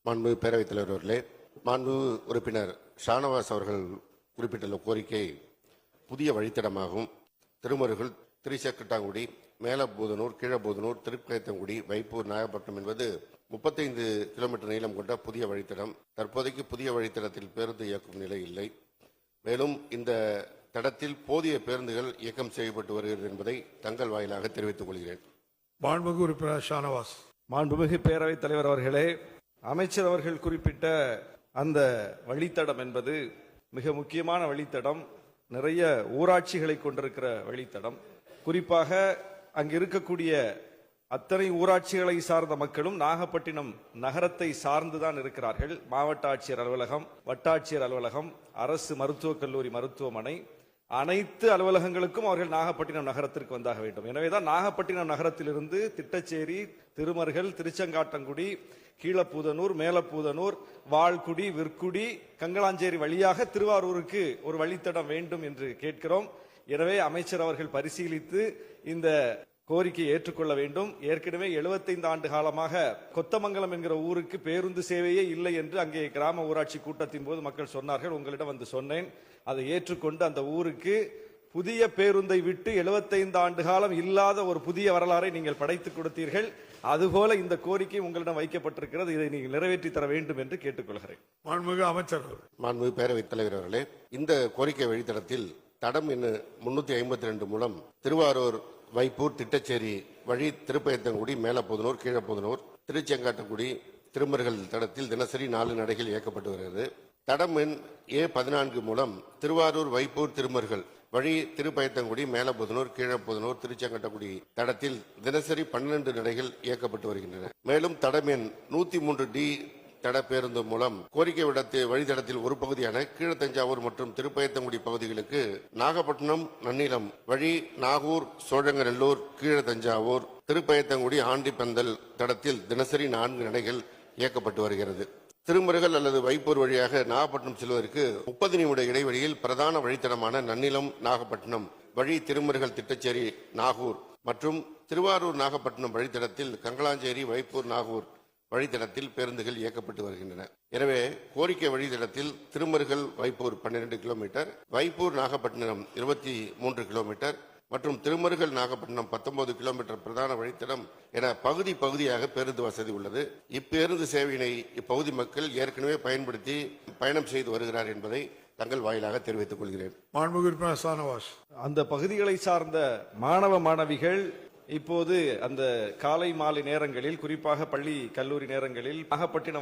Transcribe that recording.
மாண்புமிகு பேரவைத் தலைவர் அவர்களே, மாண்புமிகு உறுப்பினர் ஷானவாஸ் அவர்கள் குறிப்பிட்டுள்ள கோரிக்கை புதிய வழித்தடமாகும். திருமருகல், திரிசக்கட்டாங்குடி, மேலபூதனூர், கீழபூதனூர், திருப்பேத்தங்குடி, வைப்பூர், நாகப்பட்டினம் என்பது 35 கிலோமீட்டர் நீளம் கொண்ட புதிய வழித்தடம். தற்போதைக்கு புதிய வழித்தடத்தில் பேருந்து இயக்கும் நிலை இல்லை. மேலும் இந்த தடத்தில் போதிய பேருந்துகள் இயக்கம் செய்யப்பட்டு வருகிறது என்பதை தங்கள் வாயிலாக தெரிவித்துக் கொள்கிறேன். மாண்புமிகு உறுப்பினர் ஷானவாஸ். மாண்புமிகு பேரவைத் தலைவர் அவர்களே, அமைச்சர் அவர்கள் குறிப்பிட்ட அந்த வழித்தடம் என்பது மிக முக்கியமான வழித்தடம். நிறைய ஊராட்சிகளை கொண்டிருக்கிற வழித்தடம். குறிப்பாக அங்கு இருக்கக்கூடிய அத்தனை ஊராட்சிகளை சார்ந்த மக்களும் நாகப்பட்டினம் நகரத்தை சார்ந்துதான் இருக்கிறார்கள். மாவட்ட ஆட்சியர் அலுவலகம், வட்டாட்சியர் அலுவலகம், அரசு மருத்துவக் கல்லூரி மருத்துவமனை, அனைத்து அலுவலகங்களுக்கும் அவர்கள் நாகப்பட்டினம் நகரத்திற்கு வந்தாக வேண்டும். எனவேதான் நாகப்பட்டினம் நகரத்திலிருந்து திட்டச்சேரி, திருமருகல், திருச்செங்காட்டங்குடி, கீழப்பூதனூர், மேலப்பூதனூர், வால்குடி, விற்குடி, கங்களாஞ்சேரி வழியாக திருவாரூருக்கு ஒரு வழித்தடம் வேண்டும் என்று கேட்கிறோம். எனவே அமைச்சர் அவர்கள் பரிசீலித்து இந்த கோரிக்கையை ஏற்றுக்கொள்ள வேண்டும். ஏற்கனவே 75 ஆண்டு காலமாக கொத்தமங்கலம் என்கிற ஊருக்கு பேருந்து சேவையே இல்லை என்று அங்கே கிராம ஊராட்சி கூட்டத்தின் போது மக்கள் சொன்னார்கள். உங்களிடம் வந்து சொன்னேன். அதை ஏற்றுக்கொண்டு அந்த ஊருக்கு புதிய பேருந்தை விட்டு 75 ஆண்டு காலம் இல்லாத ஒரு புதிய வரலாறை நீங்கள் படைத்துக் கொடுத்தீர்கள். அதுபோல இந்த கோரிக்கை உங்களிடம் வைக்கப்பட்டிருக்கிறது. இதை நீங்கள் நிறைவேற்றி தர வேண்டும் என்று கேட்டுக்கொள்கிறேன். மாண்புமிகு அமைச்சர். மாண்புமிகு பேரவைத் தலைவர் அவர்களே, இந்த கோரிக்கை வழித்தடத்தில் தடம் எண் 352 மூலம் திருவாரூர், வைப்பூர், திட்டச்சேரி வழி திருப்பயத்தங்குடி, மேலப்பூதனூர், கீழப்பூதனூர், திருச்செங்காட்டங்குடி, திருமருகல் தடத்தில் தினசரி 4 நடைகள் இயக்கப்பட்டு வருகிறது. தடம் எண் A14 மூலம் திருவாரூர், வைப்பூர், திருமருகல் வழி திருப்பயத்தங்குடி, மேலபூதனூர், கீழப்பூதனூர், திருச்செங்கட்டங்குடி தடத்தில் தினசரி 12 நடைகள் இயக்கப்பட்டு வருகின்றன. மேலும் தடம் எண் 103D தட பேருந்து மூலம் கோரிக்கை வழித்தடத்தில் ஒரு பகுதியான கீழத்தஞ்சாவூர் மற்றும் திருப்பயத்தங்குடி பகுதிகளுக்கு நாகப்பட்டினம் நன்னிலம் வழி நாகூர், சோழங்கநல்லூர், கீழத்தஞ்சாவூர், திருப்பயத்தங்குடி, ஆண்டிப்பந்தல் தடத்தில் தினசரி 4 நடைகள் இயக்கப்பட்டு வருகிறது. திருமருகல் அல்லது வைப்பூர் வழியாக நாகப்பட்டினம் செல்வதற்கு 30 நிமிட இடைவெளியில் பிரதான வழித்தடமான நன்னிலம், நாகப்பட்டினம் வழி திருமருகல், திட்டச்சேரி, நாகூர் மற்றும் திருவாரூர், நாகப்பட்டினம் வழித்தடத்தில் கங்களாஞ்சேரி, வைப்பூர், நாகூர் வழித்தடத்தில் பேருந்துகள் இயக்கப்பட்டு வருகின்றன. எனவே கோரிக்கை வழித்தடத்தில் திருமருகல், வைப்பூர் 12 கிலோமீட்டர், வைப்பூர், நாகப்பட்டினம் 23 கிலோமீட்டர் மற்றும் திருமருகல், நாகப்பட்டினம் 19 கிலோமீட்டர் பிரதான வழித்தடம் என பகுதியாக பேருந்து வசதி உள்ளது. இப்பேருந்து சேவையினை இப்பகுதி மக்கள் ஏற்கனவே பயன்படுத்தி பயணம் செய்து வருகிறார் என்பதை தங்கள் வாயிலாக தெரிவித்துக் கொள்கிறேன். மாண்புமிகு உறுப்பினர் ஷானவாஸ். அந்த பகுதிகளை சார்ந்த மாணவ மாணவிகள் இப்போது அந்த காலை மாலை நேரங்களில், குறிப்பாக பள்ளி கல்லூரி நேரங்களில் நாகப்பட்டினம்